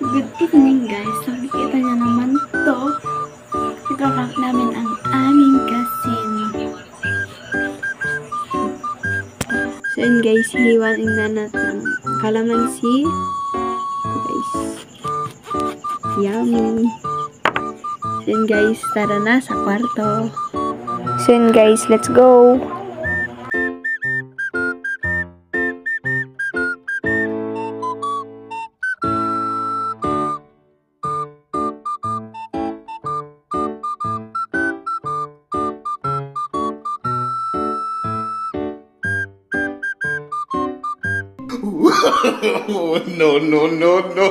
Good evening guys. So nakikita niyo naman to. Ipaprank namin ang aming cousin. So yun guys, hihiwain na natin ng kalamansi. Guys. Yummy. So yun guys, tara na sa kwarto. So yun guys, let's go. No, no, no, no.